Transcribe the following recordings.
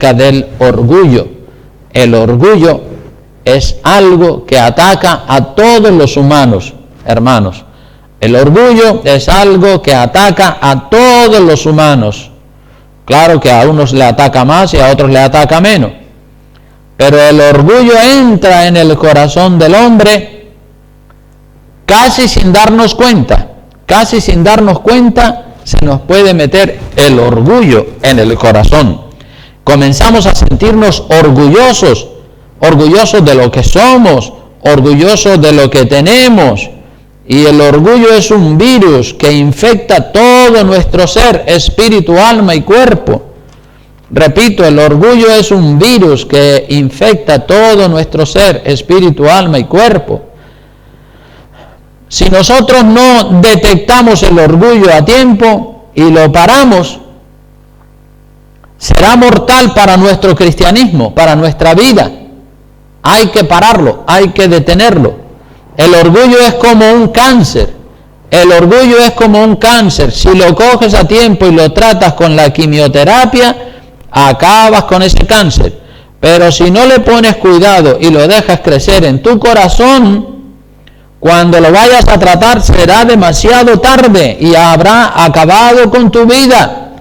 del orgullo. El orgullo es algo que ataca a todos los humanos, hermanos. El orgullo es algo que ataca a todos los humanos. Claro que a unos le ataca más y a otros le ataca menos. Pero el orgullo entra en el corazón del hombre casi sin darnos cuenta. Casi sin darnos cuenta se nos puede meter el orgullo en el corazón. Comenzamos a sentirnos orgullosos de lo que somos, orgullosos de lo que tenemos. Y el orgullo es un virus que infecta todo nuestro ser, espíritu, alma y cuerpo. Repito, el orgullo es un virus que infecta todo nuestro ser, espíritu, alma y cuerpo. Si nosotros no detectamos el orgullo a tiempo y lo paramos, será mortal para nuestro cristianismo, para nuestra vida. Hay que pararlo, hay que detenerlo. El orgullo es como un cáncer. El orgullo es como un cáncer. Si lo coges a tiempo y lo tratas con la quimioterapia, acabas con ese cáncer. Pero si no le pones cuidado y lo dejas crecer en tu corazón, cuando lo vayas a tratar será demasiado tarde y habrá acabado con tu vida.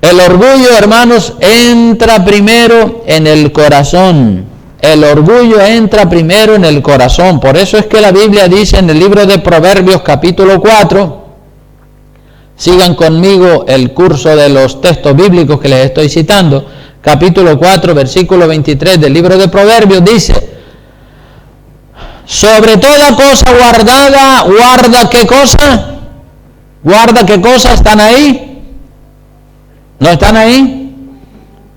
El orgullo, hermanos, entra primero en el corazón. El orgullo entra primero en el corazón. Por eso es que la Biblia dice en el libro de Proverbios capítulo 4, sigan conmigo el curso de los textos bíblicos que les estoy citando, capítulo 4, versículo 23 del libro de Proverbios, dice: sobre toda cosa guardada, guarda ¿qué cosa? ¿Guarda qué cosa? ¿Están ahí? ¿No están ahí?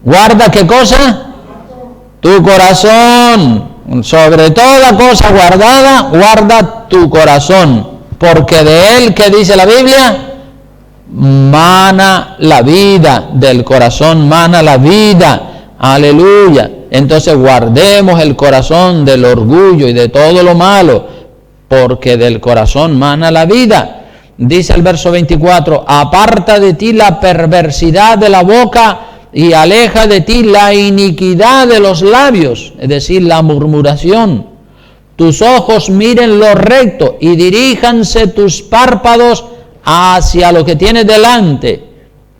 ¿Guarda qué cosa? Tu corazón. Sobre toda cosa guardada, guarda tu corazón, porque de él, ¿qué dice la Biblia? Mana la vida, del corazón mana la vida. Aleluya. Entonces guardemos el corazón del orgullo y de todo lo malo, porque del corazón mana la vida. Dice el verso 24, aparta de ti la perversidad de la boca y aleja de ti la iniquidad de los labios, es decir, la murmuración. Tus ojos miren lo recto y diríjanse tus párpados hacia lo que tienes delante.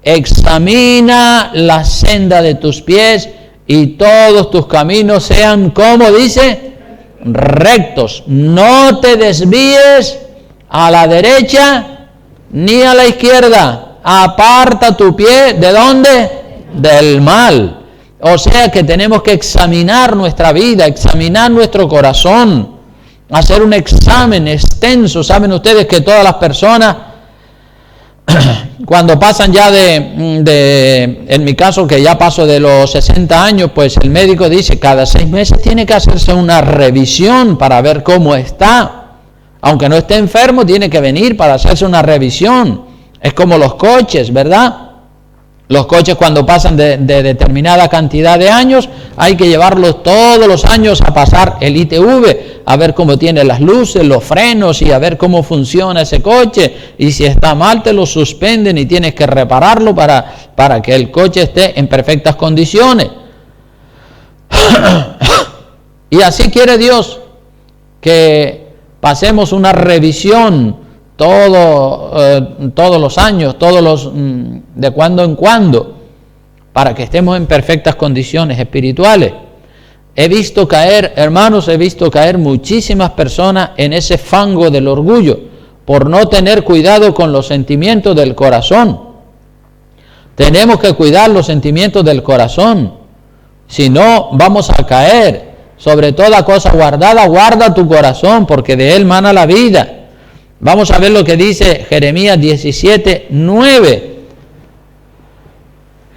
Examina la senda de tus pies y todos tus caminos sean, como dice, rectos. No te desvíes a la derecha ni a la izquierda. Aparta tu pie, ¿de dónde? Del mal. O sea que tenemos que examinar nuestra vida, examinar nuestro corazón, hacer un examen extenso. Saben ustedes que todas las personas, cuando pasan ya en mi caso, que ya paso de los 60 años, pues el médico dice cada 6 meses tiene que hacerse una revisión para ver cómo está. Aunque no esté enfermo, tiene que venir para hacerse una revisión. Es como los coches, ¿verdad? Los coches, cuando pasan de determinada cantidad de años, hay que llevarlos todos los años a pasar el ITV, a ver cómo tiene las luces, los frenos y a ver cómo funciona ese coche. Y si está mal, te lo suspenden y tienes que repararlo para que el coche esté en perfectas condiciones. Y así quiere Dios que pasemos una revisión todos los años, de cuando en cuando, para que estemos en perfectas condiciones espirituales. He visto caer, hermanos, muchísimas personas en ese fango del orgullo, por no tener cuidado con los sentimientos del corazón. Tenemos que cuidar los sentimientos del corazón, si no vamos a caer. Sobre toda cosa guardada, guarda tu corazón, porque de él mana la vida. Vamos a ver lo que dice Jeremías 17, 9.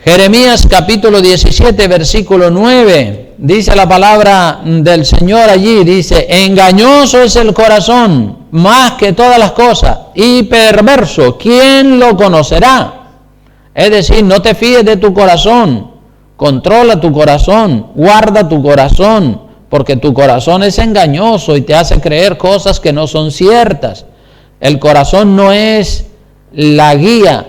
Jeremías capítulo 17, versículo 9. Dice la palabra del Señor allí, dice: engañoso es el corazón más que todas las cosas y perverso, ¿quién lo conocerá? Es decir, no te fíes de tu corazón, controla tu corazón, guarda tu corazón, porque tu corazón es engañoso y te hace creer cosas que no son ciertas. El corazón no es la guía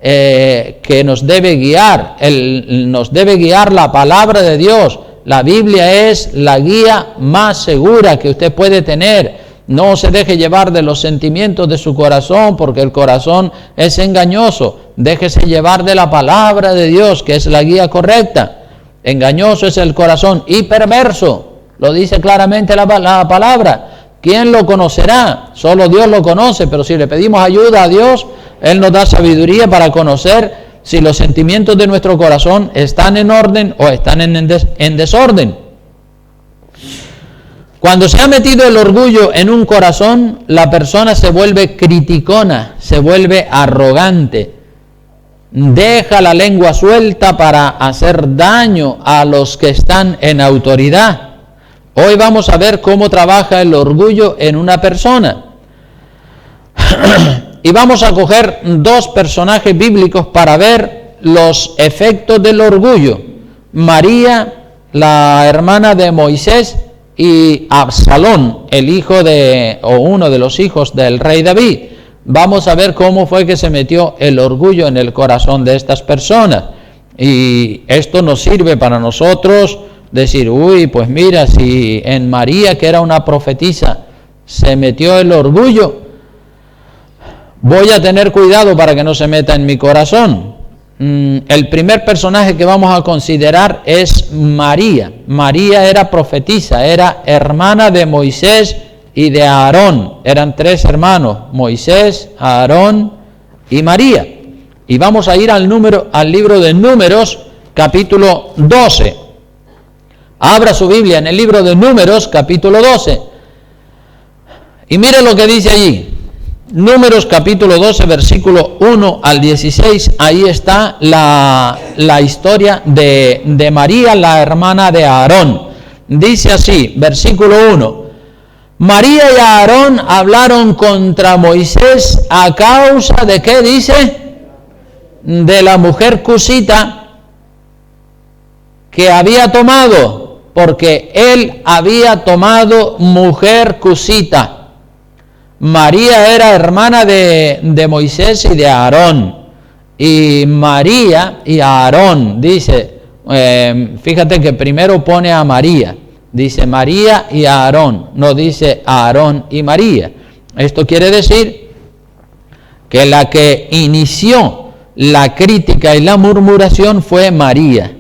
que nos debe guiar. Nos debe guiar la palabra de Dios. La Biblia es la guía más segura que usted puede tener. No se deje llevar de los sentimientos de su corazón, porque el corazón es engañoso. Déjese llevar de la palabra de Dios, que es la guía correcta. Engañoso es el corazón y perverso. Lo dice claramente la palabra. ¿Quién lo conocerá? Solo Dios lo conoce, pero si le pedimos ayuda a Dios, Él nos da sabiduría para conocer si los sentimientos de nuestro corazón están en orden o están en desorden. Cuando se ha metido el orgullo en un corazón, la persona se vuelve criticona, se vuelve arrogante, deja la lengua suelta para hacer daño a los que están en autoridad. Hoy vamos a ver cómo trabaja el orgullo en una persona. Y vamos a coger dos personajes bíblicos para ver los efectos del orgullo. María, la hermana de Moisés, y Absalón, el hijo o uno de los hijos del rey David. Vamos a ver cómo fue que se metió el orgullo en el corazón de estas personas. Y esto nos sirve para nosotros decir, pues mira, si en María, que era una profetisa, se metió el orgullo, voy a tener cuidado para que no se meta en mi corazón. El primer personaje que vamos a considerar es María. María era profetisa, era hermana de Moisés y de Aarón. Eran tres hermanos, Moisés, Aarón y María. Y vamos a ir al libro de Números, capítulo 12. Abra su Biblia en el libro de Números, capítulo 12. Y mire lo que dice allí. Números capítulo 12, versículo 1 al 16, ahí está la historia de María, la hermana de Aarón. Dice así, versículo 1, María y Aarón hablaron contra Moisés a causa de ¿qué dice? De la mujer cusita que había tomado, porque él había tomado mujer cusita. María era hermana de Moisés y de Aarón. Y María y Aarón, dice, fíjate que primero pone a María. Dice María y Aarón, no dice Aarón y María. Esto quiere decir que la que inició la crítica y la murmuración fue María.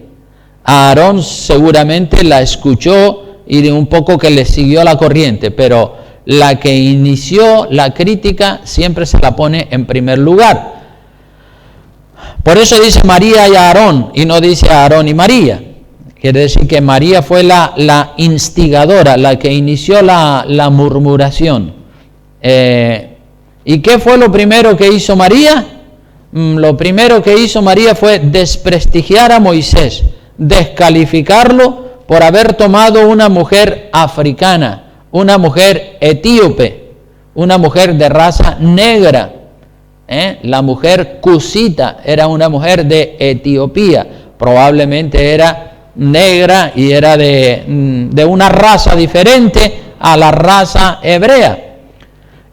Aarón seguramente la escuchó y de un poco que le siguió la corriente, pero la que inició la crítica siempre se la pone en primer lugar. Por eso dice María y Aarón y no dice Aarón y María. Quiere decir que María fue la instigadora, la que inició la murmuración. ¿Y qué fue lo primero que hizo María? Lo primero que hizo María fue desprestigiar a Moisés, descalificarlo por haber tomado una mujer africana, una mujer etíope, una mujer de raza negra. La mujer cusita era una mujer de Etiopía, probablemente era negra y era de una raza diferente a la raza hebrea.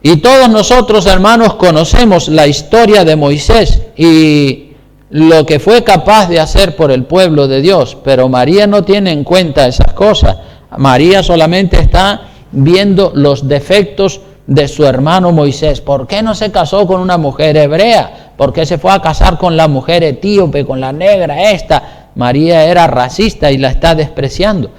Y todos nosotros, hermanos, conocemos la historia de Moisés y lo que fue capaz de hacer por el pueblo de Dios, pero María no tiene en cuenta esas cosas. María solamente está viendo los defectos de su hermano Moisés. ¿Por qué no se casó con una mujer hebrea? ¿Por qué se fue a casar con la mujer etíope, con la negra esta? María era racista y la está despreciando.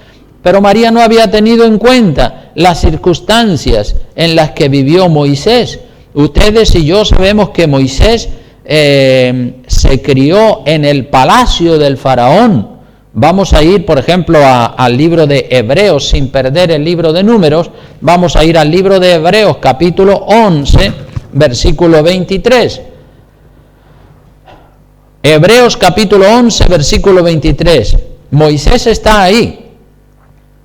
Pero María no había tenido en cuenta las circunstancias en las que vivió Moisés. Ustedes y yo sabemos que Moisés se crió en el palacio del faraón. Vamos a ir, por ejemplo, al libro de Hebreos, sin perder el libro de Números. Vamos a ir al libro de Hebreos, capítulo 11, versículo 23. Hebreos, capítulo 11, versículo 23. Moisés está ahí,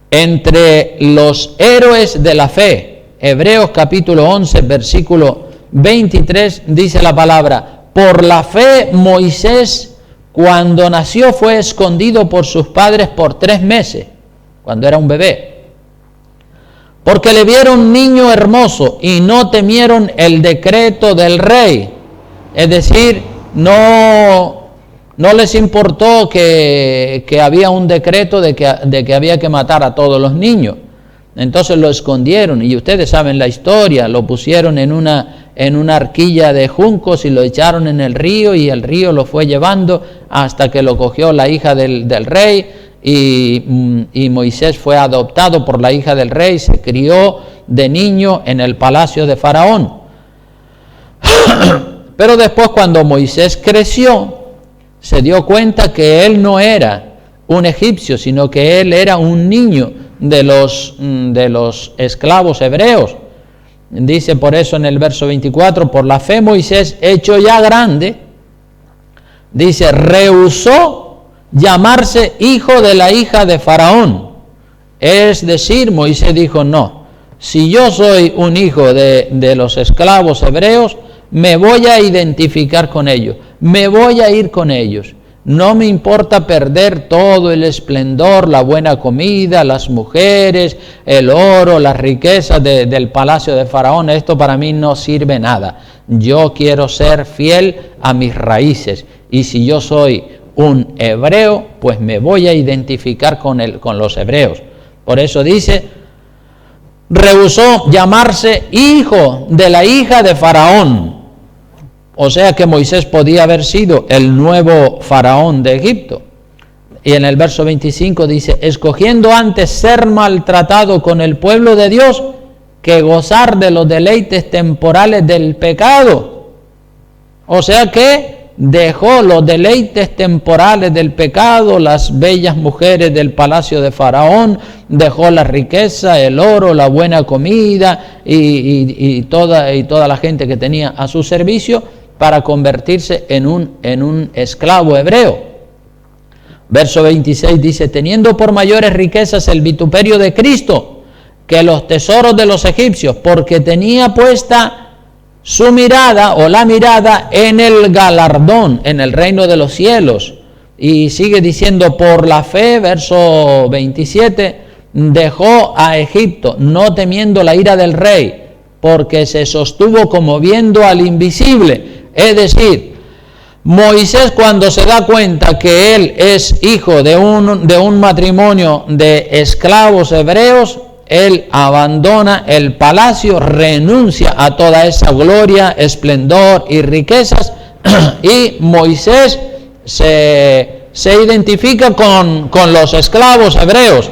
entre los héroes de la fe. Hebreos, capítulo 11, versículo 23, dice la palabra: por la fe Moisés, cuando nació, fue escondido por sus padres por 3 meses, cuando era un bebé, porque le vieron niño hermoso y no temieron el decreto del rey. Es decir, no les importó que había un decreto de que había que matar a todos los niños. Entonces lo escondieron, y ustedes saben la historia, lo pusieron en una arquilla de juncos y lo echaron en el río, y el río lo fue llevando hasta que lo cogió la hija del rey, y Moisés fue adoptado por la hija del rey, se crió de niño en el palacio de Faraón. Pero después, cuando Moisés creció, se dio cuenta que él no era un egipcio, sino que él era un niño de los esclavos hebreos. Dice por eso en el verso 24, por la fe Moisés, hecho ya grande, dice, rehusó llamarse hijo de la hija de Faraón. Es decir, Moisés dijo, no, si yo soy un hijo de los esclavos hebreos, me voy a identificar con ellos, me voy a ir con ellos. No me importa perder todo el esplendor, la buena comida, las mujeres, el oro, las riquezas del palacio de Faraón. Esto para mí no sirve nada. Yo quiero ser fiel a mis raíces. Y si yo soy un hebreo, pues me voy a identificar con los hebreos. Por eso dice, rehusó llamarse hijo de la hija de Faraón. O sea que Moisés podía haber sido el nuevo faraón de Egipto. Y en el verso 25 dice, escogiendo antes ser maltratado con el pueblo de Dios que gozar de los deleites temporales del pecado. O sea que dejó los deleites temporales del pecado, las bellas mujeres del palacio de Faraón, dejó la riqueza, el oro, la buena comida y toda la gente que tenía a su servicio, para convertirse en un esclavo hebreo. Verso 26 dice, teniendo por mayores riquezas el vituperio de Cristo que los tesoros de los egipcios, porque tenía puesta su mirada o la mirada en el galardón, en el reino de los cielos. Y sigue diciendo, por la fe, verso 27, dejó a Egipto, no temiendo la ira del rey, porque se sostuvo como viendo al invisible. Es decir, Moisés, cuando se da cuenta que él es hijo de un matrimonio de esclavos hebreos, él abandona el palacio, renuncia a toda esa gloria, esplendor y riquezas, y Moisés se identifica con los esclavos hebreos.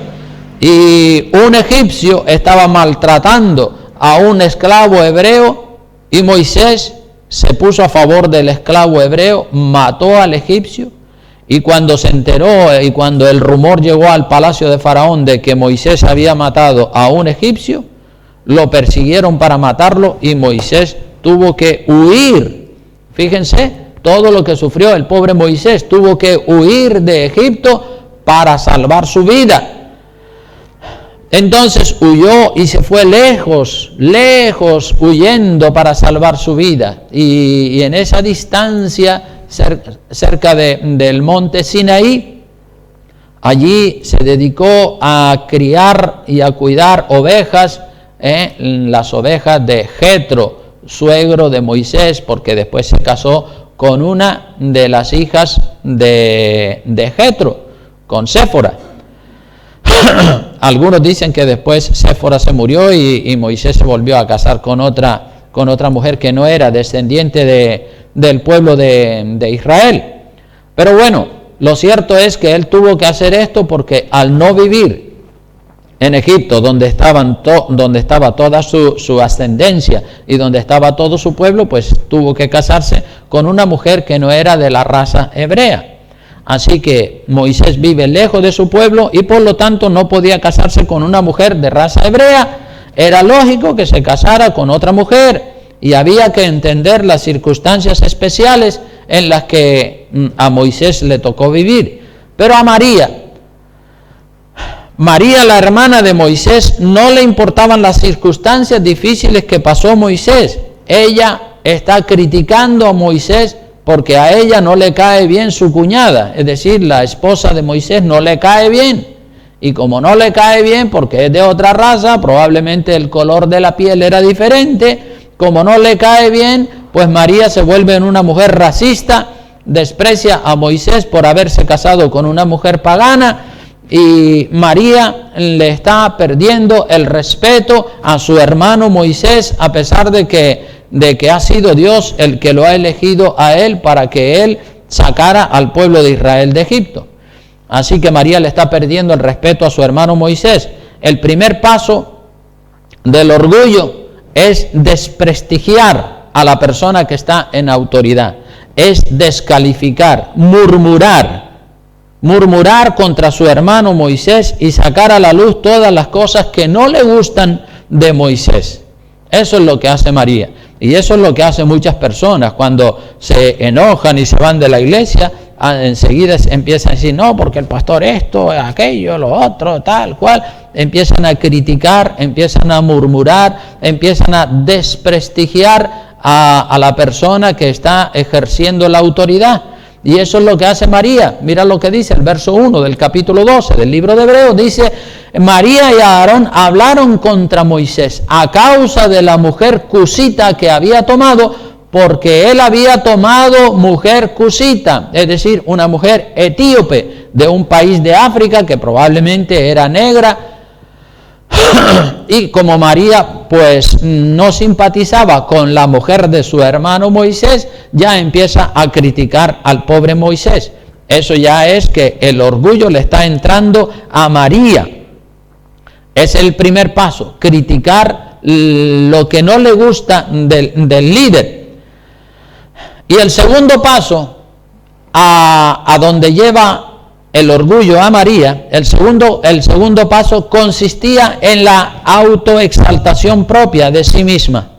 Y un egipcio estaba maltratando a un esclavo hebreo, y Moisés se puso a favor del esclavo hebreo, mató al egipcio, y cuando se enteró y cuando el rumor llegó al palacio de Faraón de que Moisés había matado a un egipcio, lo persiguieron para matarlo y Moisés tuvo que huir. Fíjense todo lo que sufrió el pobre Moisés, tuvo que huir de Egipto para salvar su vida. Entonces huyó y se fue lejos, huyendo para salvar su vida. Y en esa distancia, cerca del monte Sinaí, allí se dedicó a criar y a cuidar ovejas, las ovejas de Jetro, suegro de Moisés, porque después se casó con una de las hijas de Jetro, con Séfora. Algunos dicen que después Séfora se murió y Moisés se volvió a casar con otra mujer que no era descendiente del pueblo de Israel. Pero bueno, lo cierto es que él tuvo que hacer esto porque al no vivir en Egipto, donde estaba toda su ascendencia y donde estaba todo su pueblo, pues tuvo que casarse con una mujer que no era de la raza hebrea. Así que Moisés vive lejos de su pueblo y por lo tanto no podía casarse con una mujer de raza hebrea. Era lógico que se casara con otra mujer y había que entender las circunstancias especiales en las que a Moisés le tocó vivir. Pero a María, la hermana de Moisés, no le importaban las circunstancias difíciles que pasó Moisés. Ella está criticando a Moisés porque a ella no le cae bien su cuñada, es decir, la esposa de Moisés no le cae bien. Y como no le cae bien porque es de otra raza, probablemente el color de la piel era diferente, como no le cae bien, pues María se vuelve una mujer racista desprecia a Moisés por haberse casado con una mujer pagana, y María le está perdiendo el respeto a su hermano Moisés, a pesar de que ha sido Dios el que lo ha elegido a él para que él sacara al pueblo de Israel de Egipto. Así que María le está perdiendo el respeto a su hermano Moisés. El primer paso del orgullo es desprestigiar a la persona que está en autoridad, es descalificar, murmurar contra su hermano Moisés y sacar a la luz todas las cosas que no le gustan de Moisés. Eso es lo que hace María, y eso es lo que hacen muchas personas cuando se enojan y se van de la iglesia. Enseguida empiezan a decir, no, porque el pastor esto, aquello, lo otro, tal cual. Empiezan a criticar, empiezan a murmurar, empiezan a desprestigiar a la persona que está ejerciendo la autoridad. Y eso es lo que hace María. Mira lo que dice el verso 1 del capítulo 12 del libro de Hebreos. Dice, María y Aarón hablaron contra Moisés a causa de la mujer cusita que había tomado, porque él había tomado mujer cusita, es decir, una mujer etíope de un país de África que probablemente era negra. Y como María pues no simpatizaba con la mujer de su hermano Moisés, ya empieza a criticar al pobre Moisés. Eso ya es que el orgullo le está entrando a María. Es el primer paso, criticar lo que no le gusta del líder. Y el segundo paso, a donde lleva el orgullo a María, el segundo paso consistía en la autoexaltación propia de sí misma.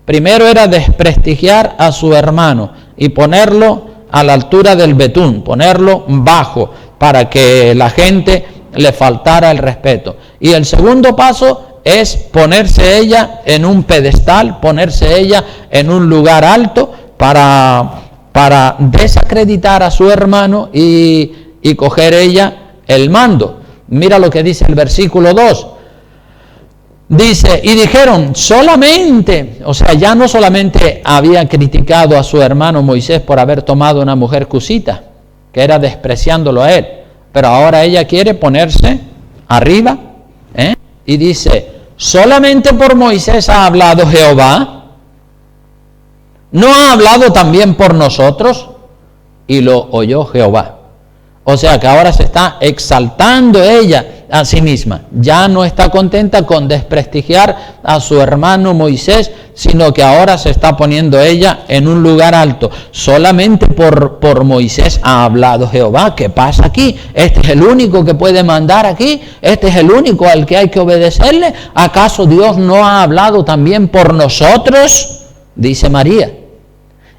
Primero era desprestigiar a su hermano y ponerlo a la altura del betún, ponerlo bajo para que la gente le faltara el respeto. Y el segundo paso es ponerse ella en un pedestal, ponerse ella en un lugar alto para desacreditar a su hermano y coger ella el mando. Mira lo que dice el versículo 2. Dice, y dijeron solamente, o sea, ya no solamente había criticado a su hermano Moisés por haber tomado una mujer cusita, que era despreciándolo a él, pero ahora ella quiere ponerse arriba, y dice, solamente por Moisés ha hablado Jehová, ¿no ha hablado también por nosotros? Y lo oyó Jehová. O sea que ahora se está exaltando ella a sí misma. Ya no está contenta con desprestigiar a su hermano Moisés, sino que ahora se está poniendo ella en un lugar alto. Solamente por Moisés ha hablado Jehová. ¿Qué pasa aquí? Este es el único que puede mandar aquí. Este es el único al que hay que obedecerle. ¿Acaso Dios no ha hablado también por nosotros? Dice María.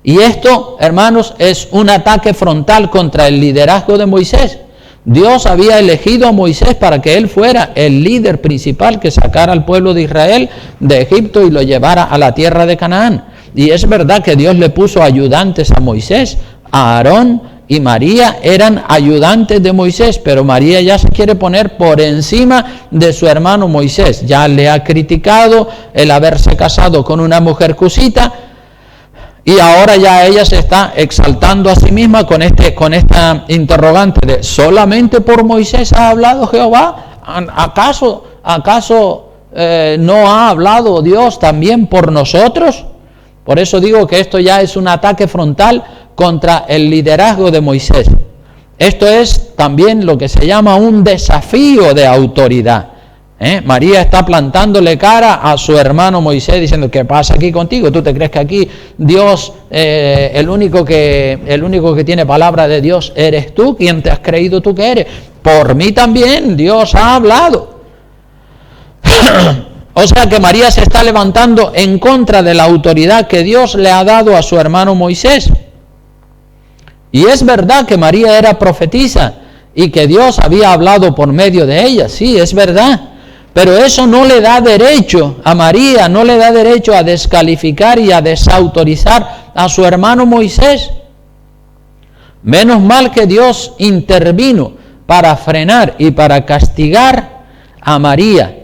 Y esto, hermanos, es un ataque frontal contra el liderazgo de Moisés. Dios había elegido a Moisés para que él fuera el líder principal que sacara al pueblo de Israel de Egipto y lo llevara a la tierra de Canaán. Y es verdad que Dios le puso ayudantes a Moisés. Aarón y María eran ayudantes de Moisés, pero María ya se quiere poner por encima de su hermano Moisés. Ya le ha criticado el haberse casado con una mujer cusita, y ahora ya ella se está exaltando a sí misma con esta interrogante de ¿solamente por Moisés ha hablado Jehová? ¿Acaso no ha hablado Dios también por nosotros? Por eso digo que esto ya es un ataque frontal contra el liderazgo de Moisés. Esto es también lo que se llama un desafío de autoridad. María está plantándole cara a su hermano Moisés diciendo, ¿qué pasa aquí contigo? ¿Tú te crees que aquí Dios, el único que tiene palabra de Dios eres tú? ¿Quién te has creído tú que eres? Por mí también Dios ha hablado. O sea que María se está levantando en contra de la autoridad que Dios le ha dado a su hermano Moisés. Y es verdad que María era profetisa y que Dios había hablado por medio de ella, sí, es verdad. Pero eso no le da derecho a María, no le da derecho a descalificar y a desautorizar a su hermano Moisés. Menos mal que Dios intervino para frenar y para castigar a María.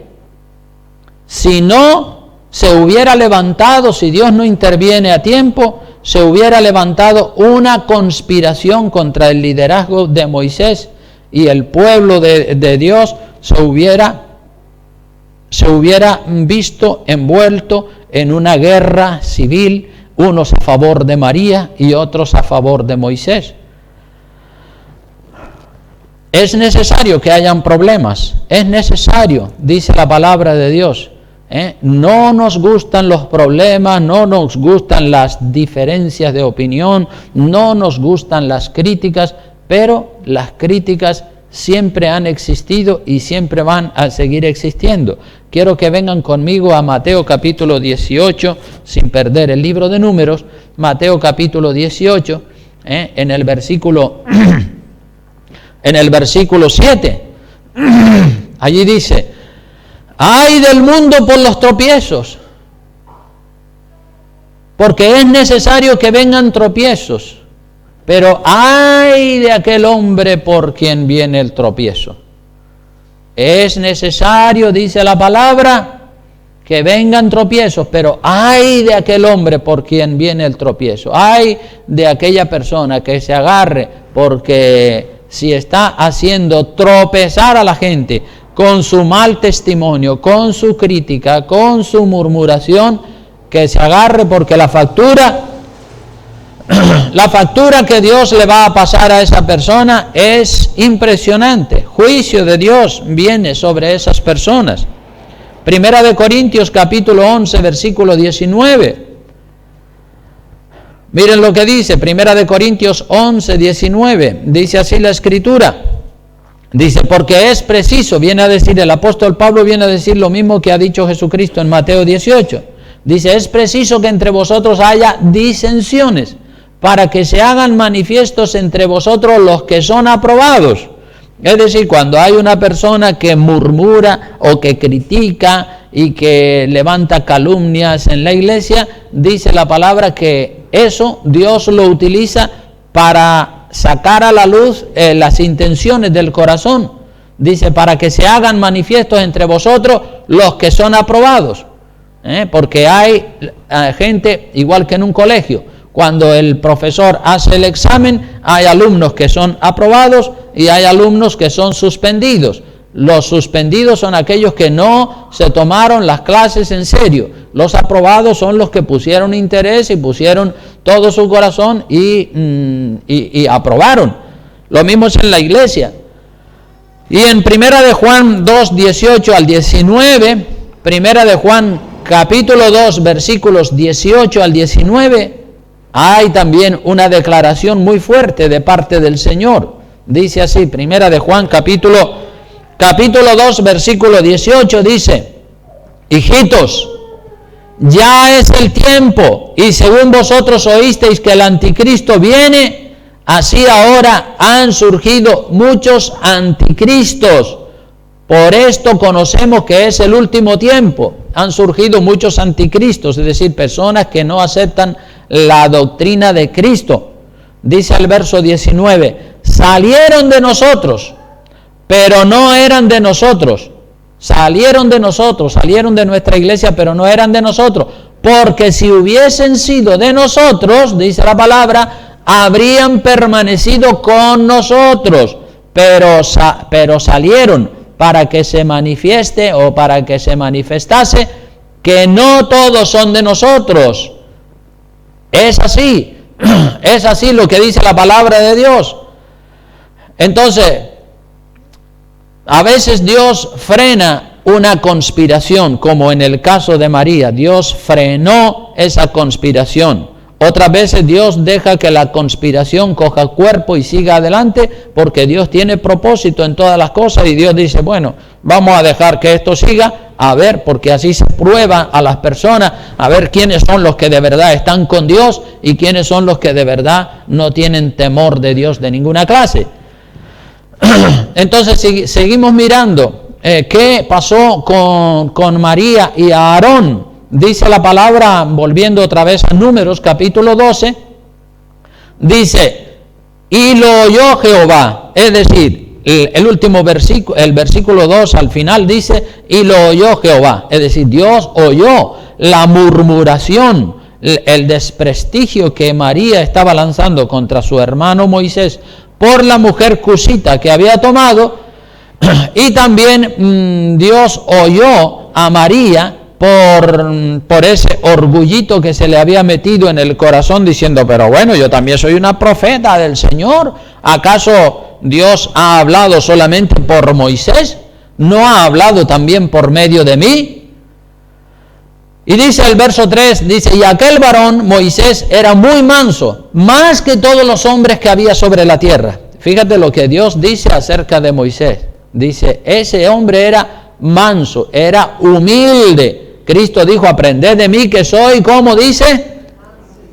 Si no se hubiera levantado, si Dios no interviene a tiempo, se hubiera levantado una conspiración contra el liderazgo de Moisés y el pueblo de Dios se hubiera visto envuelto en una guerra civil, unos a favor de María y otros a favor de Moisés. Es necesario que hayan problemas, es necesario, dice la palabra de Dios. No nos gustan los problemas, no nos gustan las diferencias de opinión, no nos gustan las críticas, pero las críticas siempre han existido y siempre van a seguir existiendo. Quiero que vengan conmigo a Mateo capítulo 18, sin perder el libro de Números, Mateo capítulo 18, en el versículo 7, allí dice: ¡ay del mundo por los tropiezos! Porque es necesario que vengan tropiezos, pero ¡ay de aquel hombre por quien viene el tropiezo! Es necesario, dice la palabra, que vengan tropiezos, pero ¡ay de aquel hombre por quien viene el tropiezo! ¡Ay de aquella persona que se agarre! Porque si está haciendo tropezar a la gente con su mal testimonio, con su crítica, con su murmuración, que se agarre, porque la factura que Dios le va a pasar a esa persona es impresionante. Juicio de Dios viene sobre esas personas. Primera de Corintios capítulo 11, versículo 19. Miren lo que dice, Primera de Corintios 11, 19. Dice así la Escritura. Dice, porque es preciso, viene a decir, el apóstol Pablo viene a decir lo mismo que ha dicho Jesucristo en Mateo 18. Dice, es preciso que entre vosotros haya disensiones, para que se hagan manifiestos entre vosotros los que son aprobados. Es decir, cuando hay una persona que murmura o que critica y que levanta calumnias en la iglesia, dice la palabra que eso Dios lo utiliza para sacar a la luz las intenciones del corazón. Dice, para que se hagan manifiestos entre vosotros los que son aprobados. Porque hay gente, igual que en un colegio, cuando el profesor hace el examen, hay alumnos que son aprobados y hay alumnos que son suspendidos. Los suspendidos son aquellos que no se tomaron las clases en serio. Los aprobados son los que pusieron interés y pusieron todo su corazón y aprobaron. Lo mismo es en la iglesia. Y en Primera de Juan 2, 18 al 19, Primera de Juan capítulo 2, versículos 18 al 19, hay también una declaración muy fuerte de parte del Señor. Dice así, Primera de Juan capítulo 2, versículo 18, dice: hijitos, ya es el tiempo, y según vosotros oísteis que el anticristo viene, así ahora han surgido muchos anticristos. Por esto conocemos que es el último tiempo. Han surgido muchos anticristos, es decir, personas que no aceptan la doctrina de Cristo. Dice el verso 19, salieron de nosotros, pero no eran de nosotros. Salieron de nosotros, salieron de nuestra iglesia, pero no eran de nosotros. Porque si hubiesen sido de nosotros, dice la palabra, habrían permanecido con nosotros. Pero salieron para que se manifieste o para que se manifestase que no todos son de nosotros. Es así lo que dice la palabra de Dios. Entonces, a veces Dios frena una conspiración, como en el caso de María. Dios frenó esa conspiración. Otras veces Dios deja que la conspiración coja cuerpo y siga adelante, porque Dios tiene propósito en todas las cosas y Dios dice, bueno, vamos a dejar que esto siga, a ver, porque así se prueba a las personas, a ver quiénes son los que de verdad están con Dios y quiénes son los que de verdad no tienen temor de Dios de ninguna clase. Entonces seguimos mirando qué pasó con María y Aarón. Dice la palabra, volviendo otra vez a Números, capítulo 12, dice, y lo oyó Jehová, es decir, el último versículo, el versículo 2 al final dice, y lo oyó Jehová, es decir, Dios oyó la murmuración, el desprestigio que María estaba lanzando contra su hermano Moisés por la mujer cusita que había tomado, y también Dios oyó a María por ese orgullito que se le había metido en el corazón, diciendo, pero bueno, yo también soy una profeta del Señor. ¿Acaso Dios ha hablado solamente por Moisés? ¿No ha hablado también por medio de mí? Y dice el verso 3, dice, y aquel varón, Moisés, era muy manso, más que todos los hombres que había sobre la tierra. Fíjate lo que Dios dice acerca de Moisés. Dice, ese hombre era manso, era humilde. Cristo dijo, aprended de mí que soy, ¿cómo dice?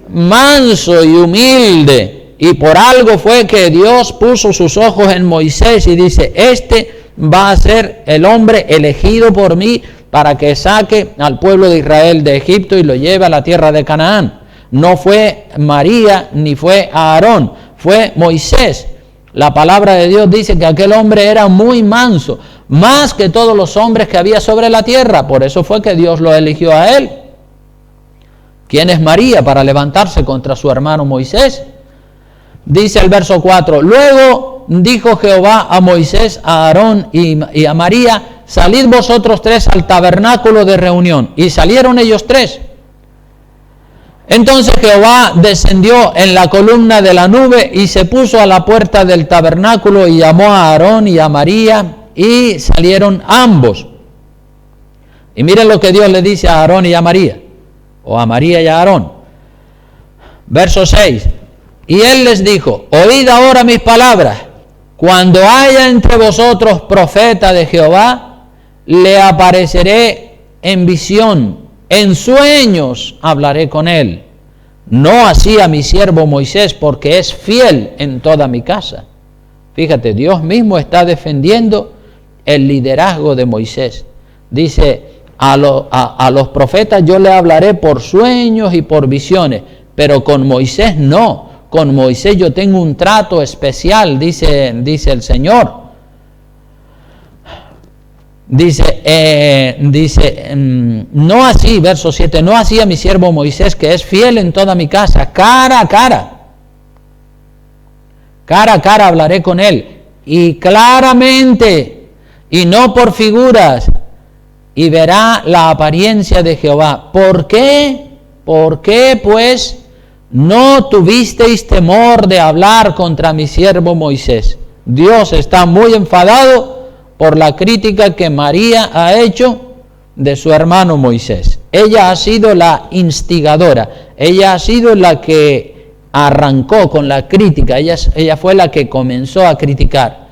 Manso y humilde. Y por algo fue que Dios puso sus ojos en Moisés y dice, este va a ser el hombre elegido por mí para que saque al pueblo de Israel de Egipto y lo lleve a la tierra de Canaán. No fue María ni fue Aarón, fue Moisés. La palabra de Dios dice que aquel hombre era muy manso, más que todos los hombres que había sobre la tierra. Por eso fue que Dios lo eligió a él. ¿Quién es María para levantarse contra su hermano Moisés? Dice el verso 4, luego dijo Jehová a Moisés, a Aarón y a María, salid vosotros tres al tabernáculo de reunión. Y salieron ellos tres. Entonces Jehová descendió en la columna de la nube y se puso a la puerta del tabernáculo y llamó a Aarón y a María y salieron ambos. Y miren lo que Dios le dice a Aarón y a María, o a María y a Aarón. Verso 6, y él les dijo, oíd ahora mis palabras, cuando haya entre vosotros profeta de Jehová, le apareceré en visión, en sueños hablaré con él. No así a mi siervo Moisés, porque es fiel en toda mi casa. Fíjate, Dios mismo está defendiendo el liderazgo de Moisés. Dice, a los profetas yo le hablaré por sueños y por visiones, pero con Moisés no. Con Moisés yo tengo un trato especial, dice el Señor. Dice, no así, verso 7, no así a mi siervo Moisés, que es fiel en toda mi casa, cara a cara hablaré con él, y claramente, y no por figuras, y verá la apariencia de Jehová. ¿Por qué? ¿Por qué, pues, no tuvisteis temor de hablar contra mi siervo Moisés? Dios está muy enfadado por la crítica que María ha hecho de su hermano Moisés. Ella ha sido la instigadora, ella ha sido la que arrancó con la crítica, ella fue la que comenzó a criticar.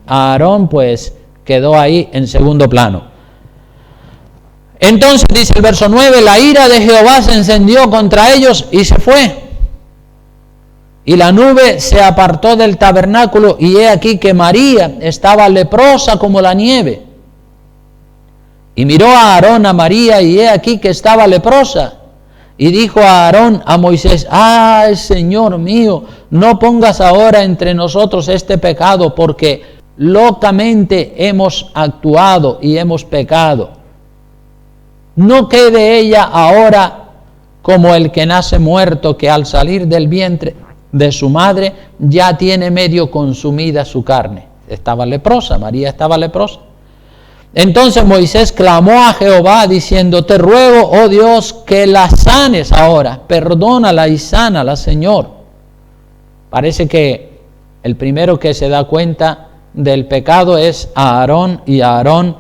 Aarón pues quedó ahí en segundo plano. Entonces dice el verso 9, la ira de Jehová se encendió contra ellos y se fue. Y la nube se apartó del tabernáculo, y he aquí que María estaba leprosa como la nieve. Y miró a Aarón a María, y he aquí que estaba leprosa. Y dijo a Aarón a Moisés, ¡ay, Señor mío, no pongas ahora entre nosotros este pecado, porque locamente hemos actuado y hemos pecado! No quede ella ahora como el que nace muerto, que al salir del vientre de su madre ya tiene medio consumida su carne. Estaba leprosa, María estaba leprosa. Entonces Moisés clamó a Jehová diciendo, te ruego, oh Dios, que la sanes ahora, perdónala y sánala, Señor. Parece que el primero que se da cuenta del pecado es Aarón, y Aarón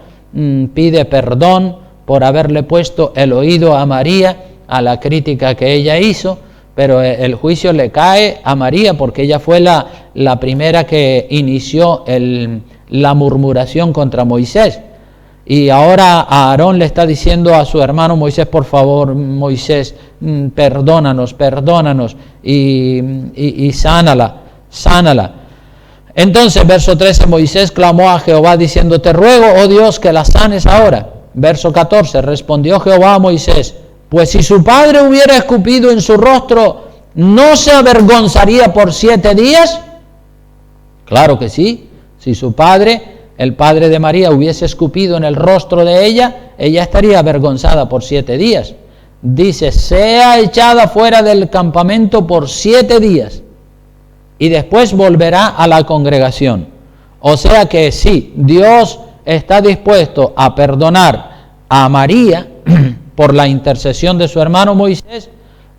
pide perdón por haberle puesto el oído a María a la crítica que ella hizo, pero el juicio le cae a María porque ella fue la primera que inició la murmuración contra Moisés. Y ahora Aarón le está diciendo a su hermano Moisés, por favor, Moisés, perdónanos y sánala. Entonces, verso 13, Moisés clamó a Jehová diciendo, te ruego, oh Dios, que la sanes ahora. Verso 14, respondió Jehová a Moisés, pues si su padre hubiera escupido en su rostro, ¿no se avergonzaría por 7 días? Claro que sí. Si su padre, el padre de María, hubiese escupido en el rostro de ella, ella estaría avergonzada por 7 días. dice, sea echada fuera del campamento por 7 días y después volverá a la congregación. O sea que sí, Dios está dispuesto a perdonar a María por la intercesión de su hermano Moisés,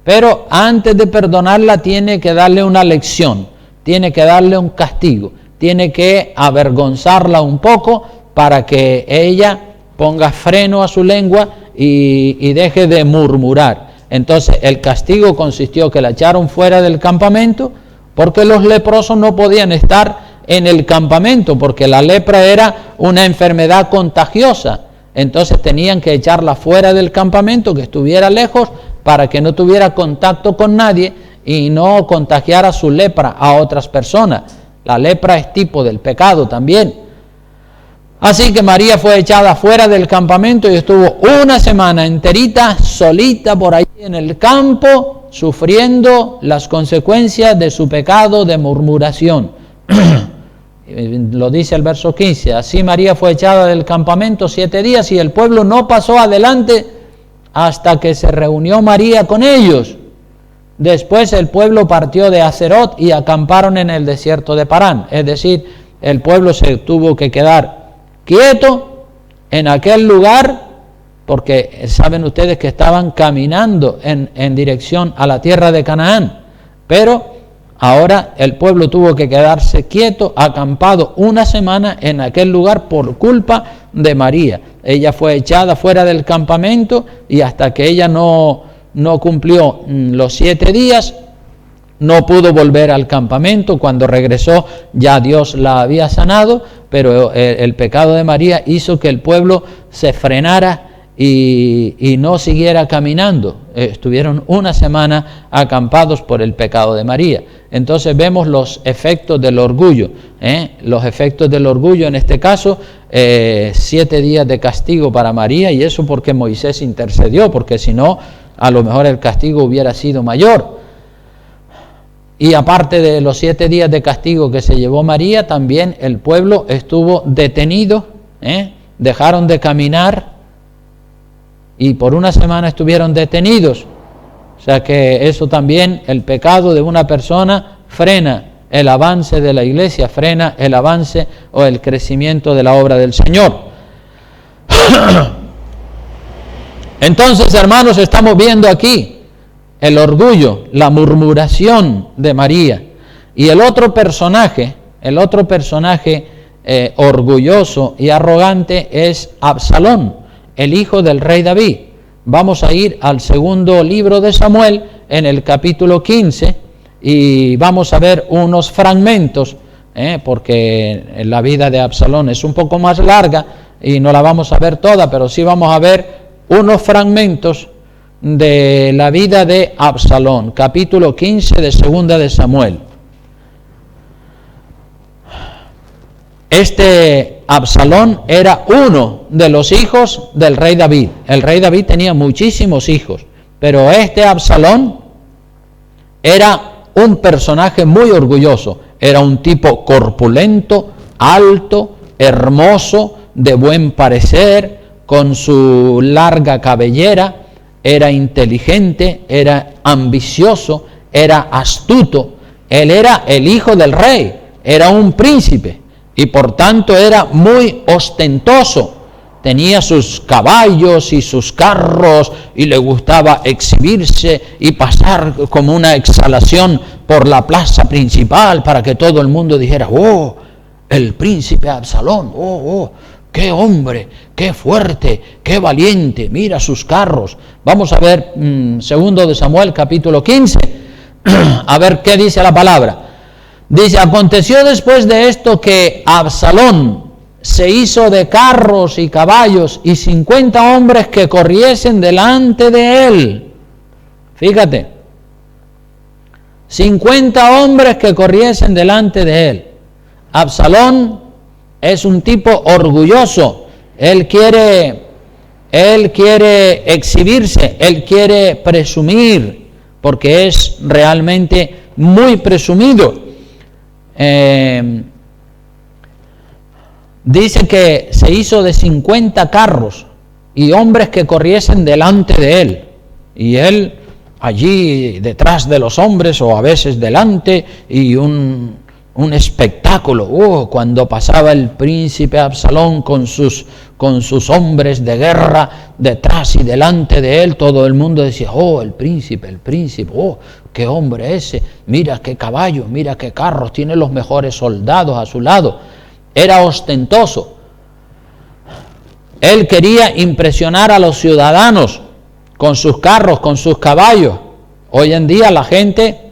pero antes de perdonarla tiene que darle una lección, tiene que darle un castigo, tiene que avergonzarla un poco para que ella ponga freno a su lengua y deje de murmurar. Entonces el castigo consistió que la echaron fuera del campamento, porque los leprosos no podían estar en el campamento, porque la lepra era una enfermedad contagiosa. Entonces tenían que echarla fuera del campamento, que estuviera lejos, para que no tuviera contacto con nadie y no contagiara su lepra a otras personas. La lepra es tipo del pecado también. Así que María fue echada fuera del campamento y estuvo una semana enterita solita por ahí en el campo, sufriendo las consecuencias de su pecado de murmuración. Lo dice el verso 15, así María fue echada del campamento 7 días y el pueblo no pasó adelante hasta que se reunió María con ellos. Después el pueblo partió de Hazerot y acamparon en el desierto de Parán. Es decir, el pueblo se tuvo que quedar quieto en aquel lugar, porque saben ustedes que estaban caminando en dirección a la tierra de Canaán, pero ahora el pueblo tuvo que quedarse quieto, acampado una semana en aquel lugar por culpa de María. Ella fue echada fuera del campamento y hasta que ella no cumplió los 7 días, no pudo volver al campamento. Cuando regresó ya Dios la había sanado, pero el pecado de María hizo que el pueblo se frenara y no siguiera caminando. Estuvieron una semana acampados por el pecado de María. Entonces vemos los efectos del orgullo. Los efectos del orgullo en este caso, 7 días de castigo para María, y eso porque Moisés intercedió, porque si no, a lo mejor el castigo hubiera sido mayor. Y aparte de los 7 días de castigo que se llevó María, también el pueblo estuvo detenido, dejaron de caminar y por una semana estuvieron detenidos. O sea que eso también, el pecado de una persona frena el avance de la iglesia, frena el avance o el crecimiento de la obra del Señor. Entonces, hermanos, estamos viendo aquí el orgullo, la murmuración de María. Y el otro personaje orgulloso y arrogante es Absalón, el hijo del rey David. Vamos a ir al segundo libro de Samuel, en el capítulo 15, y vamos a ver unos fragmentos, porque la vida de Absalón es un poco más larga y no la vamos a ver toda, pero sí vamos a ver unos fragmentos de la vida de Absalón, capítulo 15 de segunda de Samuel. Este Absalón era uno de los hijos del rey David. El rey David tenía muchísimos hijos, pero este Absalón era un personaje muy orgulloso. Era un tipo corpulento, alto, hermoso, de buen parecer, con su larga cabellera. Era inteligente, era ambicioso, era astuto. Él era el hijo del rey, era un príncipe y por tanto era muy ostentoso. Tenía sus caballos y sus carros y le gustaba exhibirse y pasar como una exhalación por la plaza principal para que todo el mundo dijera: ¡oh, el príncipe Absalón! ¡Oh, qué hombre, qué fuerte, qué valiente! Mira sus carros. Vamos a ver segundo de Samuel, capítulo 15, a ver qué dice la palabra. Dice: aconteció después de esto que Absalón se hizo de carros y caballos y 50 hombres que corriesen delante de él. Fíjate, 50 hombres que corriesen delante de él. Absalón es un tipo orgulloso. Él quiere exhibirse, él quiere presumir, porque es realmente muy presumido. Dice que se hizo de 50 carros y hombres que corriesen delante de él. y él allí detrás de los hombres o a veces delante, y un espectáculo. Cuando pasaba el príncipe Absalón con sus hombres de guerra detrás y delante de él, todo el mundo decía: el príncipe, qué hombre ese, mira qué caballos, mira qué carros, tiene los mejores soldados a su lado. Era ostentoso. Él quería impresionar a los ciudadanos con sus carros, con sus caballos. Hoy en día la gente,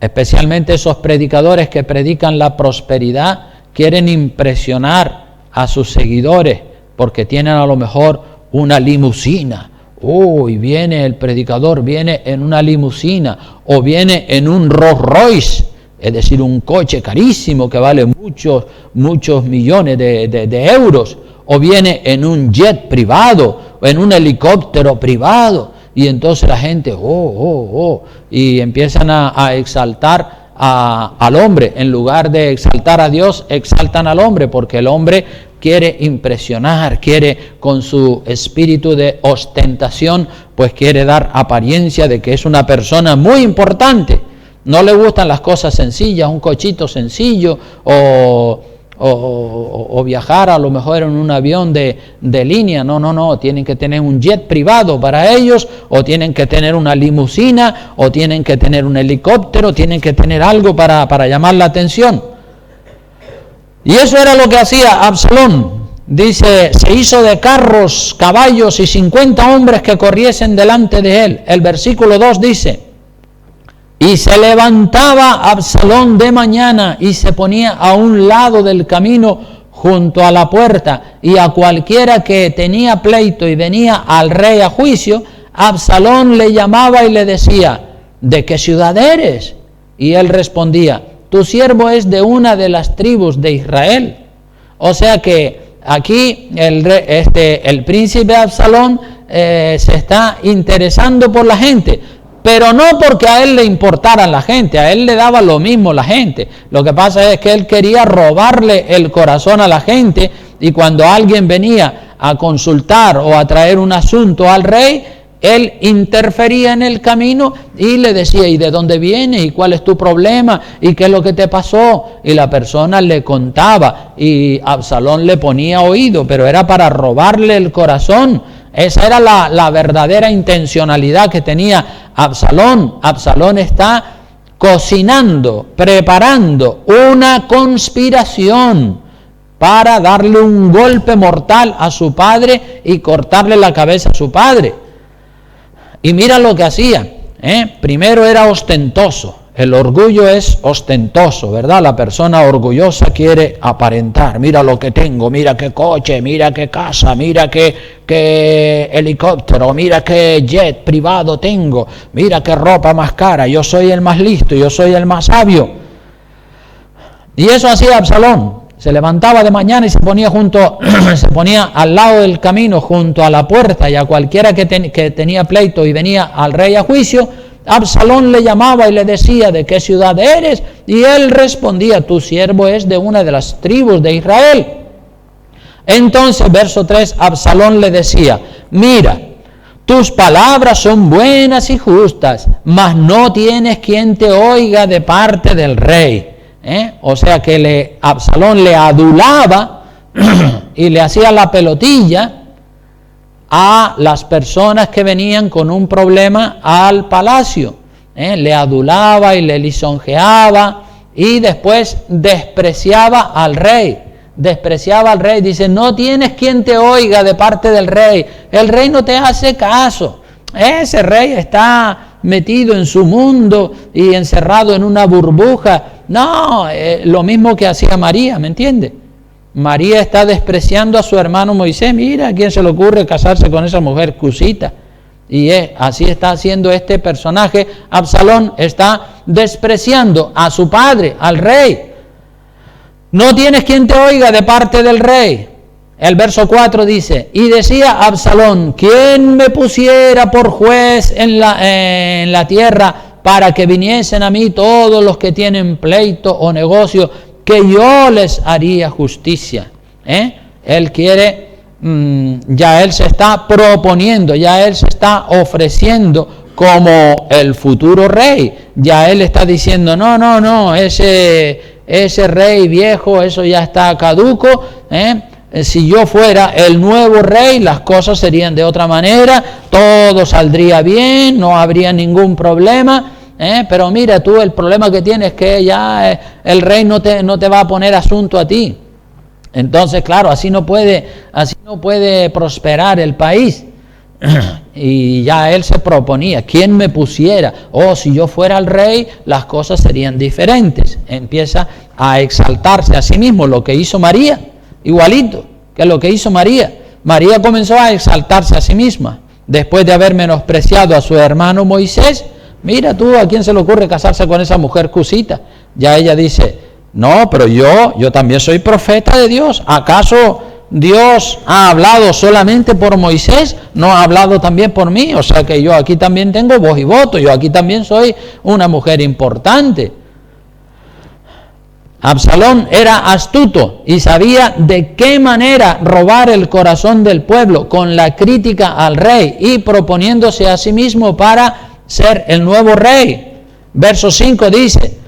especialmente esos predicadores que predican la prosperidad, quieren impresionar a sus seguidores porque tienen a lo mejor una limusina. Y viene el predicador, viene en una limusina o viene en un Rolls Royce, es decir, un coche carísimo que vale muchos millones de euros, o viene en un jet privado o en un helicóptero privado. Y entonces la gente, y empiezan a exaltar al hombre. En lugar de exaltar a Dios, exaltan al hombre, porque el hombre quiere impresionar, quiere con su espíritu de ostentación, pues quiere dar apariencia de que es una persona muy importante. No le gustan las cosas sencillas, un cochito sencillo o viajar a lo mejor en un avión de línea. No, tienen que tener un jet privado para ellos, o tienen que tener una limusina, o tienen que tener un helicóptero, tienen que tener algo para llamar la atención. Y eso era lo que hacía Absalón. Dice: se hizo de carros, caballos y 50 hombres que corriesen delante de él. El versículo 2 dice: y se levantaba Absalón de mañana y se ponía a un lado del camino junto a la puerta, y a cualquiera que tenía pleito y venía al rey a juicio, Absalón le llamaba y le decía: ¿de qué ciudad eres? Y él respondía: tu siervo es de una de las tribus de Israel. O sea que aquí el príncipe Absalón se está interesando por la gente, pero no porque a él le importara la gente, a él le daba lo mismo la gente. Lo que pasa es que él quería robarle el corazón a la gente, y cuando alguien venía a consultar o a traer un asunto al rey, él interfería en el camino y le decía: ¿y de dónde vienes? ¿Y cuál es tu problema? ¿Y qué es lo que te pasó? Y la persona le contaba y Absalón le ponía oído, pero era para robarle el corazón. Esa era la verdadera intencionalidad que tenía Absalón. Absalón está cocinando, preparando una conspiración para darle un golpe mortal a su padre y cortarle la cabeza a su padre. Y mira lo que hacía, Primero era ostentoso. El orgullo es ostentoso, ¿verdad? La persona orgullosa quiere aparentar: mira lo que tengo, mira qué coche, mira qué casa, mira qué helicóptero, mira qué jet privado tengo, mira qué ropa más cara, yo soy el más listo, yo soy el más sabio. Y eso hacía Absalón. Se levantaba de mañana y se ponía al lado del camino junto a la puerta, y a cualquiera que tenía pleito y venía al rey a juicio, Absalón le llamaba y le decía: ¿de qué ciudad eres? Y él respondía: tu siervo es de una de las tribus de Israel. Entonces, verso 3, Absalón le decía: mira, tus palabras son buenas y justas, mas no tienes quien te oiga de parte del rey. O sea que Absalón le adulaba y le hacía la pelotilla a las personas que venían con un problema al palacio. Le adulaba y le lisonjeaba, y después despreciaba al rey. Dice: no tienes quien te oiga de parte del rey. El rey no te hace caso. Ese rey está metido en su mundo y encerrado en una burbuja. No, lo mismo que hacía María, ¿me entiende? María está despreciando a su hermano Moisés. Mira, ¿a quién se le ocurre casarse con esa mujer cusita? Y así está haciendo este personaje. Absalón está despreciando a su padre, al rey. No tienes quien te oiga de parte del rey. El verso 4 dice: y decía Absalón: ¿quién me pusiera por juez en la tierra, para que viniesen a mí todos los que tienen pleito o negocio, que yo les haría justicia? Él quiere ya él se está proponiendo, ya él se está ofreciendo como el futuro rey. Ya él está diciendo, no, ese rey viejo, eso ya está caduco, si yo fuera el nuevo rey, las cosas serían de otra manera, todo saldría bien, no habría ningún problema, pero mira tú, el problema que tienes es que ya el rey no te va a poner asunto a ti. Entonces, claro, así no puede prosperar el país. Y ya él se proponía, ¿quién me pusiera? Si yo fuera el rey, las cosas serían diferentes. Empieza a exaltarse a sí mismo, lo que hizo María, igualito que lo que hizo María. María comenzó a exaltarse a sí misma, después de haber menospreciado a su hermano Moisés. Mira tú, ¿a quién se le ocurre casarse con esa mujer cusita? Ya ella dice, no, pero yo también soy profeta de Dios. ¿Acaso Dios ha hablado solamente por Moisés? ¿No ha hablado también por mí? O sea que yo aquí también tengo voz y voto, yo aquí también soy una mujer importante. Absalón era astuto y sabía de qué manera robar el corazón del pueblo con la crítica al rey y proponiéndose a sí mismo para ser el nuevo rey. Verso 5 dice,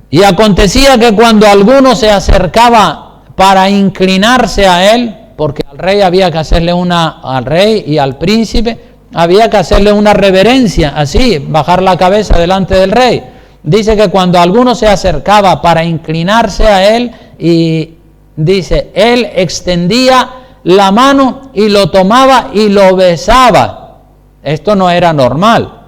y acontecía que cuando alguno se acercaba para inclinarse a él, porque al rey había que hacerle al rey y al príncipe había que hacerle una reverencia, así, bajar la cabeza delante del rey. Dice que cuando alguno se acercaba para inclinarse a él, y dice, él extendía la mano y lo tomaba y lo besaba. Esto no era normal.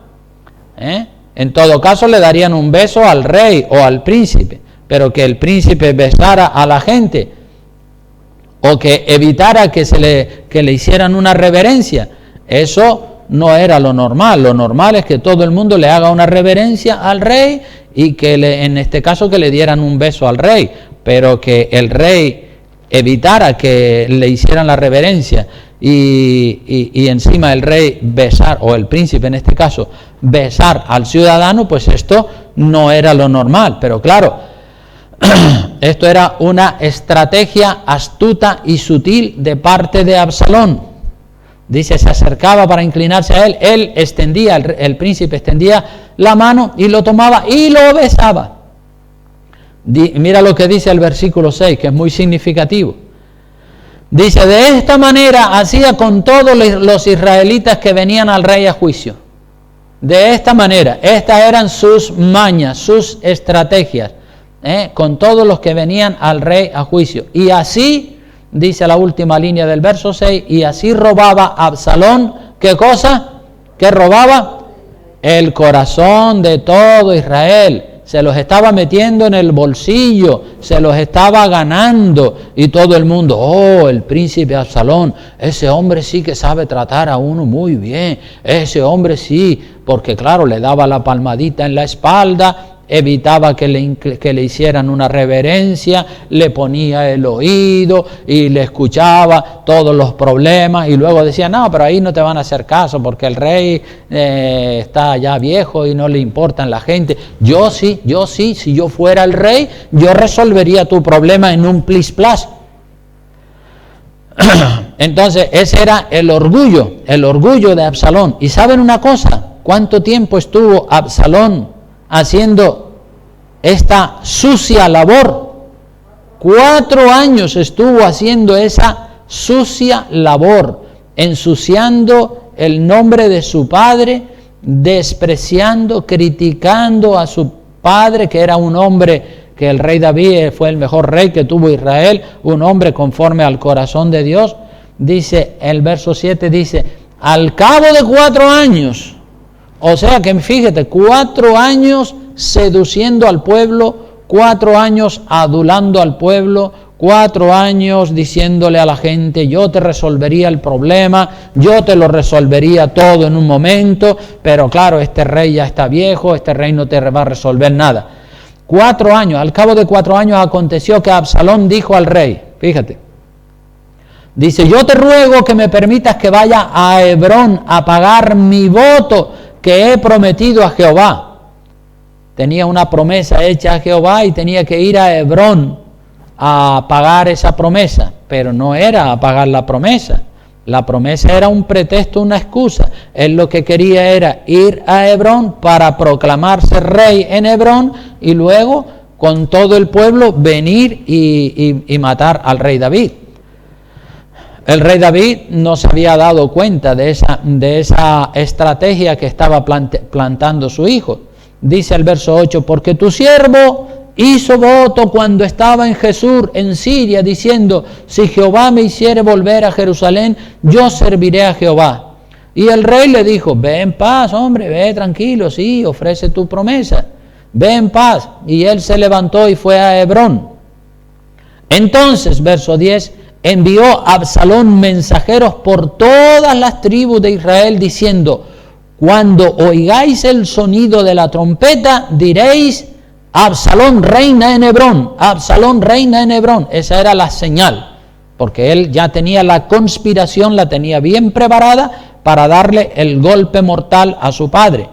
En todo caso le darían un beso al rey o al príncipe, pero que el príncipe besara a la gente o que evitara que le hicieran una reverencia, eso no era lo normal. Lo normal es que todo el mundo le haga una reverencia al rey y que en este caso que le dieran un beso al rey, pero que el rey evitara que le hicieran la reverencia y encima el rey besar, o el príncipe en este caso, besar al ciudadano, pues esto no era lo normal. Pero claro, esto era una estrategia astuta y sutil de parte de Absalón. Dice, se acercaba para inclinarse a él, el príncipe extendía la mano y lo tomaba y lo besaba. Mira lo que dice el versículo 6, que es muy significativo. Dice, de esta manera hacía con todos los israelitas que venían al rey a juicio. De esta manera, estas eran sus mañas, sus estrategias, con todos los que venían al rey a juicio. Y así, dice la última línea del verso 6, y así robaba Absalón, ¿qué cosa? ¿Qué robaba? El corazón de todo Israel. Se los estaba metiendo en el bolsillo, se los estaba ganando, y todo el mundo, el príncipe Absalón, ese hombre sí que sabe tratar a uno muy bien, ese hombre sí, porque claro, le daba la palmadita en la espalda, evitaba que le hicieran una reverencia, le ponía el oído y le escuchaba todos los problemas, y luego decía, no, pero ahí no te van a hacer caso porque el rey está ya viejo y no le importan la gente. Yo sí, si yo fuera el rey, yo resolvería tu problema en un plis plas. Entonces ese era el orgullo de Absalón. ¿Y saben una cosa? ¿Cuánto tiempo estuvo Absalón haciendo esta sucia labor? 4 años estuvo haciendo esa sucia labor, ensuciando el nombre de su padre, despreciando, criticando a su padre, que era un hombre, que el rey David fue el mejor rey que tuvo Israel, un hombre conforme al corazón de Dios. Dice el verso 7, dice, al cabo de 4 años, o sea que fíjate, 4 años seduciendo al pueblo, 4 años adulando al pueblo, 4 años diciéndole a la gente, yo te resolvería el problema, yo te lo resolvería todo en un momento, pero claro, este rey ya está viejo, este rey no te va a resolver nada. 4 años, al cabo de 4 años aconteció que Absalón dijo al rey, fíjate, dice, yo te ruego que me permitas que vaya a Hebrón a pagar mi voto que he prometido a Jehová. Tenía una promesa hecha a Jehová y tenía que ir a Hebrón a pagar esa promesa. pero no era pagar la promesa. La promesa era un pretexto, una excusa. Él lo que quería era ir a Hebrón para proclamarse rey en Hebrón y luego con todo el pueblo venir y matar al rey David. El rey David no se había dado cuenta de esa estrategia que estaba plantando su hijo. Dice el verso 8, porque tu siervo hizo voto cuando estaba en Jesús, en Siria, diciendo, si Jehová me hiciere volver a Jerusalén, yo serviré a Jehová. Y el rey le dijo, ve en paz, hombre, ve tranquilo, sí, ofrece tu promesa, ve en paz. Y él se levantó y fue a Hebrón. Entonces, verso 10, envió Absalón mensajeros por todas las tribus de Israel, diciendo, cuando oigáis el sonido de la trompeta, diréis, Absalón reina en Hebrón, Absalón reina en Hebrón. Esa era la señal, porque él ya tenía la conspiración, la tenía bien preparada para darle el golpe mortal a su padre.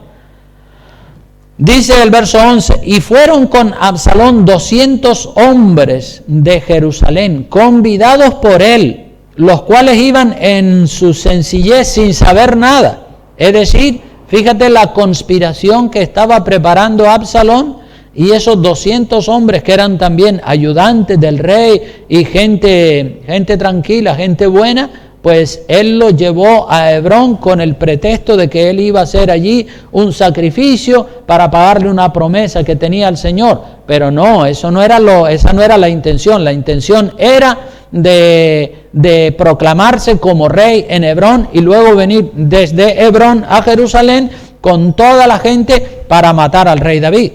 Dice el verso 11, y fueron con Absalón 200 hombres de Jerusalén, convidados por él, los cuales iban en su sencillez sin saber nada. Es decir, fíjate la conspiración que estaba preparando Absalón, y esos 200 hombres que eran también ayudantes del rey y gente tranquila, gente buena, pues él los llevó a Hebrón con el pretexto de que él iba a hacer allí un sacrificio para pagarle una promesa que tenía el Señor. Pero no, esa no era la intención. La intención era de proclamarse como rey en Hebrón y luego venir desde Hebrón a Jerusalén con toda la gente para matar al rey David.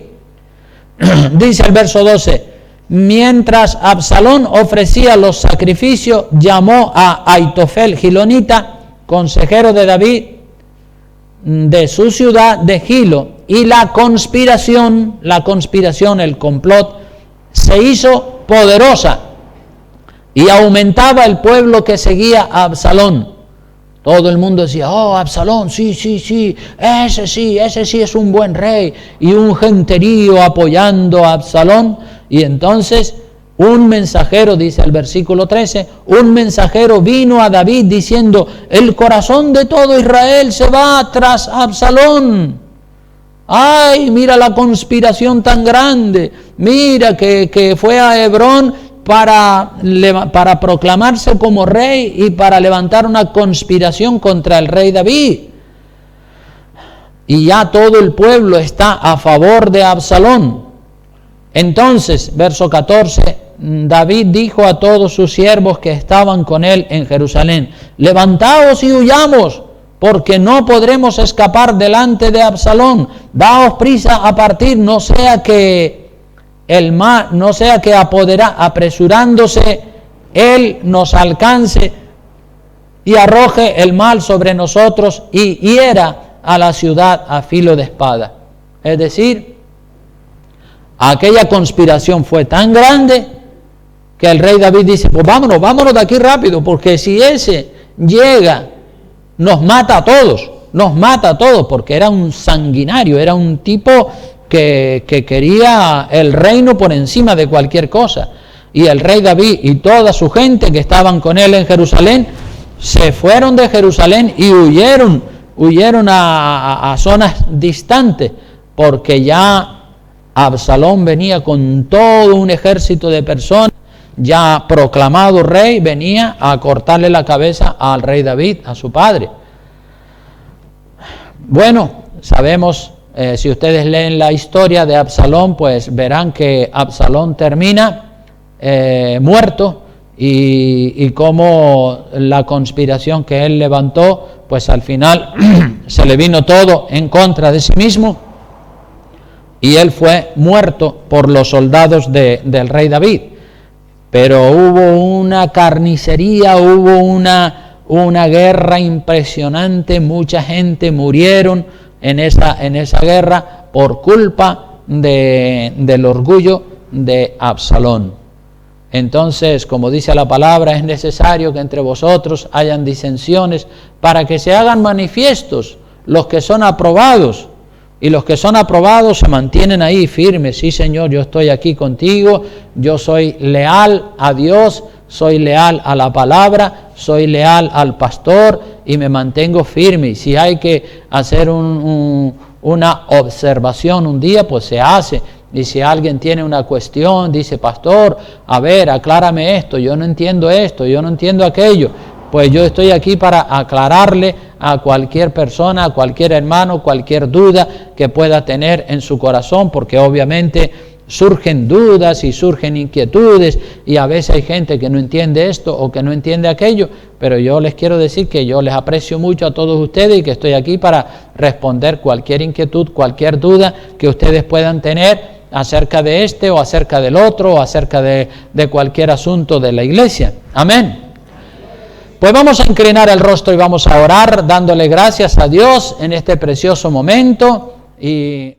Dice el verso 12, mientras Absalón ofrecía los sacrificios, llamó a Aitofel Gilonita, consejero de David, de su ciudad de Gilo, y la conspiración, el complot, se hizo poderosa y aumentaba el pueblo que seguía a Absalón. Todo el mundo decía, oh, Absalón, sí, ese sí es un buen rey, y un genterío apoyando a Absalón. Y entonces un mensajero, dice el versículo 13, un mensajero vino a David diciendo, el corazón de todo Israel se va tras Absalón. Ay, mira la conspiración tan grande, mira que fue a Hebrón para proclamarse como rey y para levantar una conspiración contra el rey David. Y ya todo el pueblo está a favor de Absalón. Entonces, verso 14, David dijo a todos sus siervos que estaban con él en Jerusalén, levantaos y huyamos, porque no podremos escapar delante de Absalón. Daos prisa a partir, no sea que apresurándose él nos alcance y arroje el mal sobre nosotros y hiera a la ciudad a filo de espada. Es decir, aquella conspiración fue tan grande que el rey David dice, pues vámonos de aquí rápido, porque si ese llega, nos mata a todos, porque era un sanguinario, era un tipo que quería el reino por encima de cualquier cosa. Y el rey David y toda su gente que estaban con él en Jerusalén, se fueron de Jerusalén y huyeron a zonas distantes, porque ya Absalón venía con todo un ejército de personas, ya proclamado rey, venía a cortarle la cabeza al rey David, a su padre. Bueno, sabemos, si ustedes leen la historia de Absalón, pues verán que Absalón termina muerto, y cómo la conspiración que él levantó, pues al final se le vino todo en contra de sí mismo, y él fue muerto por los soldados del rey David. Pero hubo una carnicería, hubo una guerra impresionante, mucha gente murieron en esa guerra por culpa del orgullo de Absalón. Entonces, como dice la palabra, es necesario que entre vosotros hayan disensiones para que se hagan manifiestos los que son aprobados, y los que son aprobados se mantienen ahí firmes. Sí, Señor, yo estoy aquí contigo, yo soy leal a Dios, soy leal a la palabra, soy leal al pastor y me mantengo firme. Y si hay que hacer una observación un día, pues se hace. Y si alguien tiene una cuestión, dice, pastor, a ver, aclárame esto, yo no entiendo esto, yo no entiendo aquello. Pues yo estoy aquí para aclararle a cualquier persona, a cualquier hermano, cualquier duda que pueda tener en su corazón, porque obviamente surgen dudas y surgen inquietudes y a veces hay gente que no entiende esto o que no entiende aquello, pero yo les quiero decir que yo les aprecio mucho a todos ustedes y que estoy aquí para responder cualquier inquietud, cualquier duda que ustedes puedan tener acerca de este o acerca del otro o acerca de cualquier asunto de la iglesia. Amén. Pues vamos a inclinar el rostro y vamos a orar dándole gracias a Dios en este precioso momento y